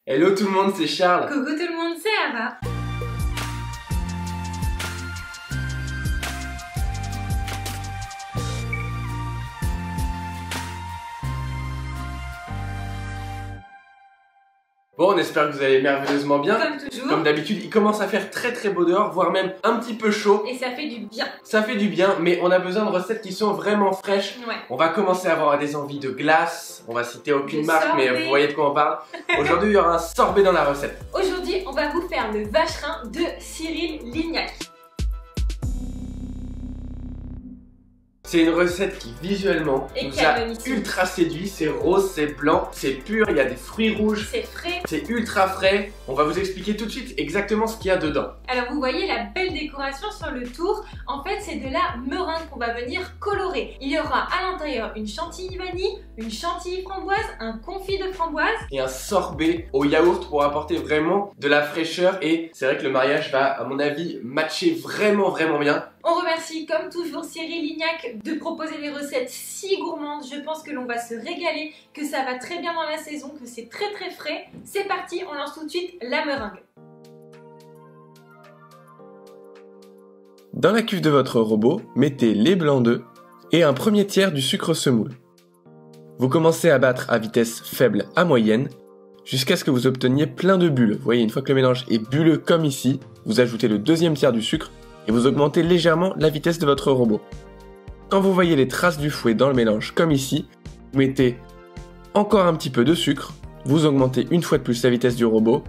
Hello tout le monde, c'est Charles. Coucou tout le monde, c'est Ava. Bon, on espère que vous allez merveilleusement bien. Comme toujours. Comme d'habitude, il commence à faire très beau dehors, voire même un petit peu chaud. Et ça fait du bien. Ça fait du bien, mais on a besoin de recettes qui sont vraiment fraîches. Ouais. On va commencer à avoir des envies de glace. On va citer aucune De marque, sorbet. mais vous voyez de quoi on parle. Aujourd'hui, il y aura un sorbet dans la recette. Aujourd'hui, on va vous faire le vacherin de Cyril Lignac. C'est une recette qui visuellement Et nous a canonissime. ultra séduit. C'est rose, c'est blanc, c'est pur, il y a des fruits rouges. C'est frais. C'est ultra frais. On va vous expliquer tout de suite exactement ce qu'il y a dedans. Alors vous voyez la belle décoration sur le tour. En fait, c'est de la meringue qu'on va venir colorer. Il y aura à l'intérieur une chantilly vanille, une chantilly framboise, un confit de framboise. Et un sorbet au yaourt pour apporter vraiment de la fraîcheur. Et c'est vrai que le mariage va, à mon avis, matcher vraiment bien. On remercie comme toujours Cyril Lignac de proposer des recettes si gourmandes. Je pense que l'on va se régaler, que ça va très bien dans la saison, que c'est très frais. C'est parti, on lance tout de suite la meringue. Dans la cuve de votre robot, mettez les blancs d'œufs et un premier tiers du sucre semoule. Vous commencez à battre à vitesse faible à moyenne jusqu'à ce que vous obteniez plein de bulles. Vous voyez, une fois que le mélange est bulleux comme ici, vous ajoutez le deuxième tiers du sucre et vous augmentez légèrement la vitesse de votre robot. Quand vous voyez les traces du fouet dans le mélange comme ici, vous mettez encore un petit peu de sucre, vous augmentez une fois de plus la vitesse du robot,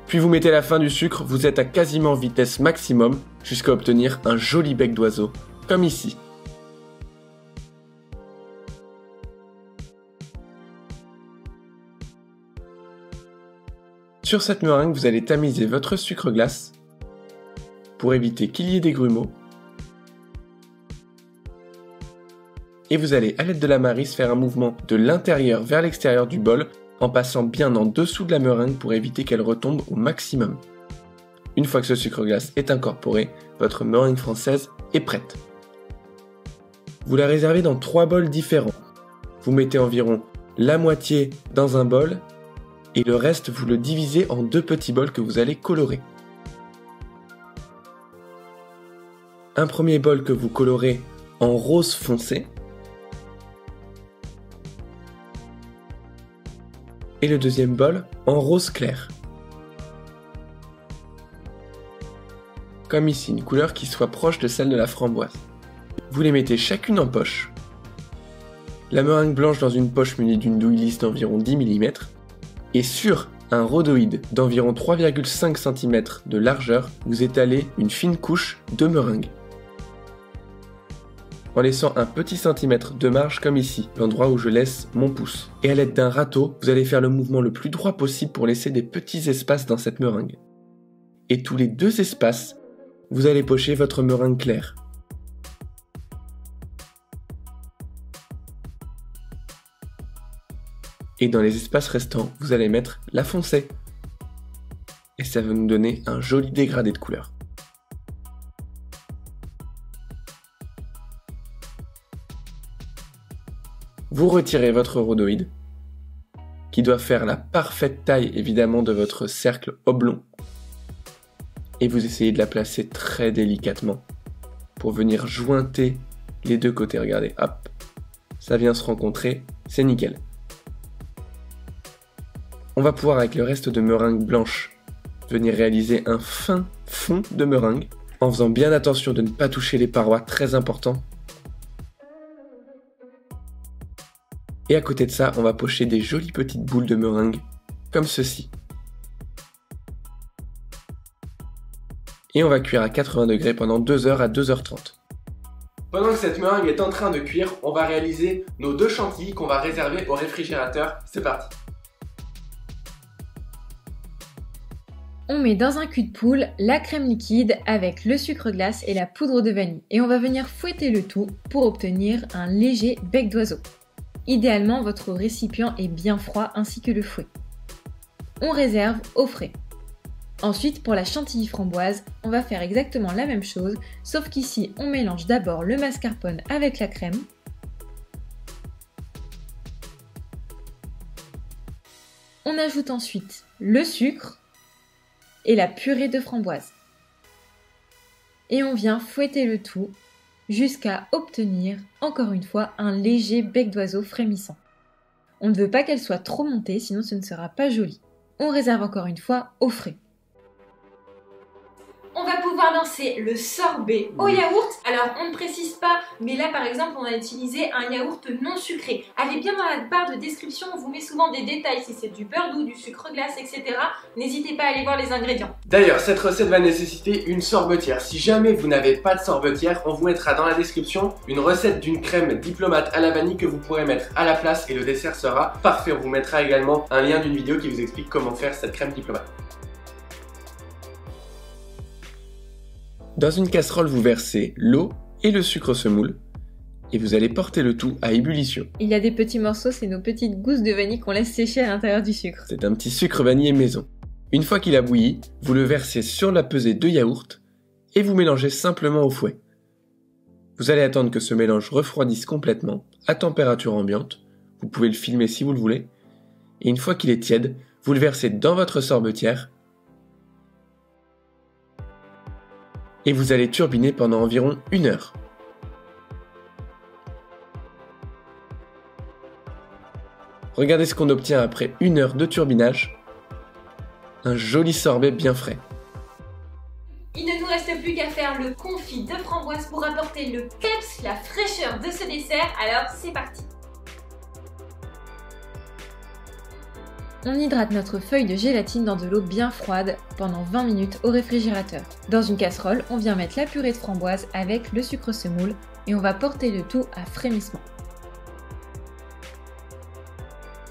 puis vous mettez la fin du sucre, vous êtes à quasiment vitesse maximum jusqu'à obtenir un joli bec d'oiseau, comme ici. Sur cette meringue, vous allez tamiser votre sucre glace pour éviter qu'il y ait des grumeaux. Et vous allez, à l'aide de la maryse, faire un mouvement de l'intérieur vers l'extérieur du bol en passant bien en dessous de la meringue pour éviter qu'elle retombe au maximum. Une fois que ce sucre glace est incorporé, votre meringue française est prête. Vous la réservez dans 3 bols différents. Vous mettez environ la moitié dans un bol et le reste vous le divisez en 2 petits bols que vous allez colorer. Un premier bol que vous colorez en rose foncé et le deuxième bol en rose clair. Comme ici, une couleur qui soit proche de celle de la framboise. Vous les mettez chacune en poche. La meringue blanche dans une poche munie d'une douille lisse d'environ 10 mm et sur un rhodoïde d'environ 3,5 cm de largeur, vous étalez une fine couche de meringue. En laissant un petit centimètre de marge comme ici, l'endroit où je laisse mon pouce. Et à l'aide d'un râteau, vous allez faire le mouvement le plus droit possible pour laisser des petits espaces dans cette meringue. Et tous les 2 espaces, vous allez pocher votre meringue claire. Et dans les espaces restants, vous allez mettre la foncée. Et ça va nous donner un joli dégradé de couleur. Vous retirez votre rhodoïde, qui doit faire la parfaite taille évidemment de votre cercle oblong, et vous essayez de la placer très délicatement pour venir jointer les 2 côtés. Regardez, hop, ça vient se rencontrer, c'est nickel. On va pouvoir avec le reste de meringue blanche venir réaliser un fin fond de meringue en faisant bien attention de ne pas toucher les parois, très important. Et à côté de ça, on va pocher des jolies petites boules de meringue, comme ceci. Et on va cuire à 80 degrés pendant 2 heures à 2h30. Pendant que cette meringue est en train de cuire, on va réaliser nos 2 chantilly qu'on va réserver au réfrigérateur. C'est parti! On met dans un cul de poule la crème liquide avec le sucre glace et la poudre de vanille. Et on va venir fouetter le tout pour obtenir un léger bec d'oiseau. Idéalement, votre récipient est bien froid ainsi que le fouet. On réserve au frais. Ensuite, pour la chantilly framboise, on va faire exactement la même chose, sauf qu'ici, on mélange d'abord le mascarpone avec la crème. On ajoute ensuite le sucre et la purée de framboise. Et on vient fouetter le tout jusqu'à obtenir, encore une fois, un léger bec d'oiseau frémissant. On ne veut pas qu'elle soit trop montée, sinon ce ne sera pas joli. On réserve encore une fois au frais. On va pouvoir lancer le sorbet au yaourt. Alors on ne précise pas, mais là par exemple on a utilisé un yaourt non sucré. Allez bien dans la barre de description, on vous met souvent des détails si c'est du beurre doux, du sucre glace, etc. N'hésitez pas à aller voir les ingrédients. D'ailleurs, cette recette va nécessiter une sorbetière. Si jamais vous n'avez pas de sorbetière, on vous mettra dans la description une recette d'une crème diplomate à la vanille que vous pourrez mettre à la place et le dessert sera parfait. On vous mettra également un lien d'une vidéo qui vous explique comment faire cette crème diplomate. Dans une casserole, vous versez l'eau et le sucre semoule et vous allez porter le tout à ébullition. Il y a des petits morceaux, c'est nos petites gousses de vanille qu'on laisse sécher à l'intérieur du sucre. C'est un petit sucre vanillé maison. Une fois qu'il a bouilli, vous le versez sur la pesée de yaourt et vous mélangez simplement au fouet. Vous allez attendre que ce mélange refroidisse complètement à température ambiante. Vous pouvez le filmer si vous le voulez. Et une fois qu'il est tiède, vous le versez dans votre sorbetière et vous allez turbiner pendant environ 1 heure. Regardez ce qu'on obtient après 1 heure de turbinage. Un joli sorbet bien frais. Il ne nous reste plus qu'à faire le confit de framboise pour apporter le peps, la fraîcheur de ce dessert. Alors c'est parti. On hydrate notre feuille de gélatine dans de l'eau bien froide pendant 20 minutes au réfrigérateur. Dans une casserole, on vient mettre la purée de framboise avec le sucre semoule et on va porter le tout à frémissement.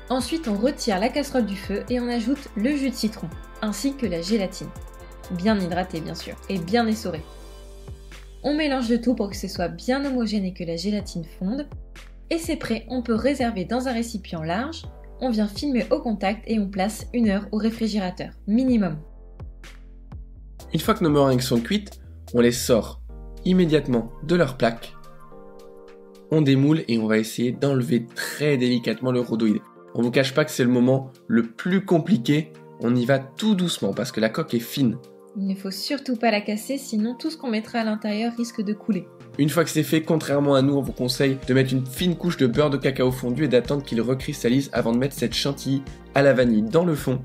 Ensuite, on retire la casserole du feu et on ajoute le jus de citron, ainsi que la gélatine. Bien hydratée bien sûr, et bien essorée. On mélange le tout pour que ce soit bien homogène et que la gélatine fonde. Et c'est prêt, on peut réserver dans un récipient large. On vient filmer au contact et on place 1 heure au réfrigérateur, minimum. Une fois que nos meringues sont cuites, on les sort immédiatement de leur plaque. On démoule et on va essayer d'enlever très délicatement le rhodoïde. On vous cache pas que c'est le moment le plus compliqué. On y va tout doucement parce que la coque est fine. Il ne faut surtout pas la casser, sinon tout ce qu'on mettra à l'intérieur risque de couler. Une fois que c'est fait, contrairement à nous, on vous conseille de mettre une fine couche de beurre de cacao fondu et d'attendre qu'il recristallise avant de mettre cette chantilly à la vanille dans le fond.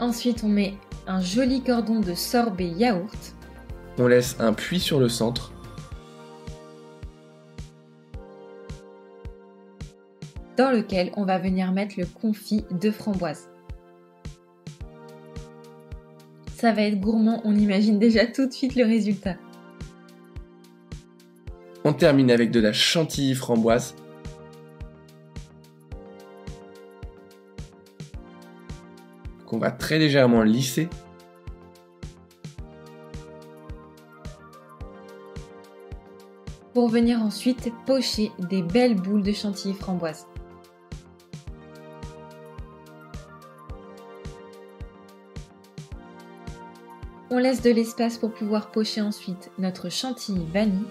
Ensuite, on met un joli cordon de sorbet yaourt. On laisse un puits sur le centre. Dans lequel on va venir mettre le confit de framboise. Ça va être gourmand, on imagine déjà tout de suite le résultat. On termine avec de la chantilly framboise. Qu'on va très légèrement lisser. Pour venir ensuite pocher des belles boules de chantilly framboise. On laisse de l'espace pour pouvoir pocher ensuite notre chantilly vanille.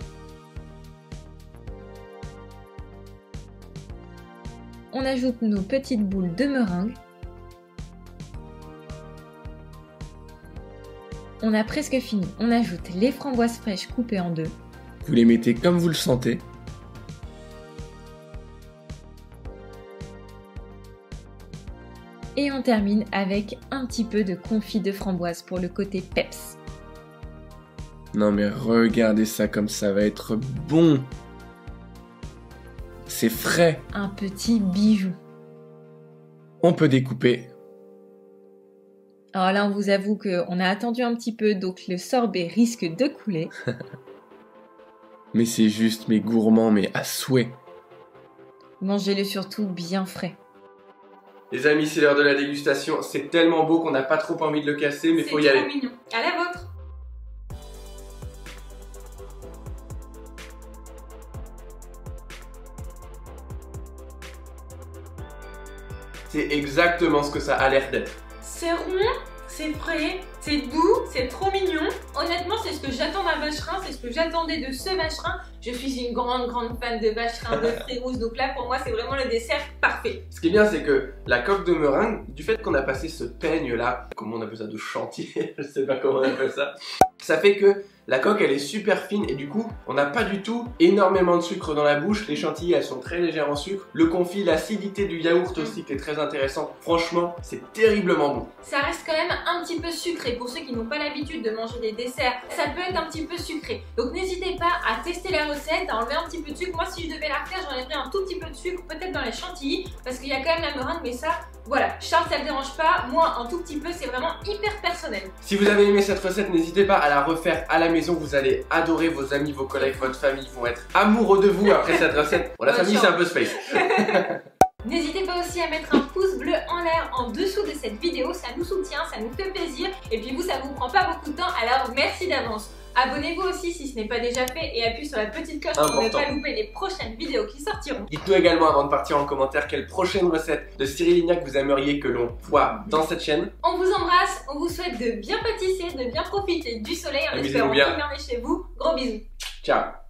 On ajoute nos petites boules de meringue. On a presque fini. On ajoute les framboises fraîches coupées en 2. Vous les mettez comme vous le sentez. Et on termine avec un petit peu de confit de framboise pour le côté peps. Non mais regardez ça comme ça va être bon. C'est frais. Un petit bijou. On peut découper. Alors là, on vous avoue qu'on a attendu un petit peu, donc le sorbet risque de couler. Mais c'est juste, mais gourmand, mais à souhait. Mangez-le surtout bien frais. Les amis, c'est l'heure de la dégustation. C'est tellement beau qu'on n'a pas trop envie de le casser, mais faut y aller. C'est trop mignon. À la vôtre. C'est exactement ce que ça a l'air d'être. C'est rond, c'est frais, c'est doux, c'est trop mignon. Honnêtement, c'est ce que j'attends d'un vacherin, c'est ce que j'attendais de ce vacherin. Je suis une grande fan de vacherin, de fruits rouges, donc là pour moi c'est vraiment le dessert parfait. Ce qui est bien, c'est que la coque de meringue, du fait qu'on a passé ce peigne là, comment on appelle ça, de chantier, je sais pas comment on appelle ça, ça fait que la coque elle est super fine et du coup on n'a pas du tout énormément de sucre dans la bouche. Les chantilly elles sont très légères en sucre. Le confit, l'acidité du yaourt aussi qui est très intéressant. Franchement c'est terriblement bon. Ça reste quand même un petit peu sucré pour ceux qui n'ont pas l'habitude de manger des desserts. Ça peut être un petit peu sucré. Donc n'hésitez pas à tester la recette, à enlever un petit peu de sucre. Moi si je devais la refaire j'enlèverais un tout petit peu de sucre peut-être dans les chantilly parce qu'il y a quand même la meringue mais ça voilà, Charles ça ne dérange pas, moi un tout petit peu c'est vraiment hyper personnel. Si vous avez aimé cette recette, n'hésitez pas à la refaire à la maison, vous allez adorer, vos amis, vos collègues, votre famille vont être amoureux de vous après cette recette. Bon, la famille c'est un peu space. N'hésitez pas aussi à mettre un pouce bleu en l'air en dessous de cette vidéo, ça nous soutient, ça nous fait plaisir et puis vous ça vous prend pas beaucoup de temps alors merci d'avance. Abonnez-vous aussi si ce n'est pas déjà fait et appuyez sur la petite cloche pour ne pas louper les prochaines vidéos qui sortiront. Dites-nous également avant de partir en commentaire quelle prochaine recette de Cyril Lignac vous aimeriez que l'on voit dans cette chaîne. On vous embrasse, on vous souhaite de bien pâtisser, de bien profiter du soleil en Amusez-vous espérant bien. qu'il y en ait chez vous. Gros bisous. Ciao.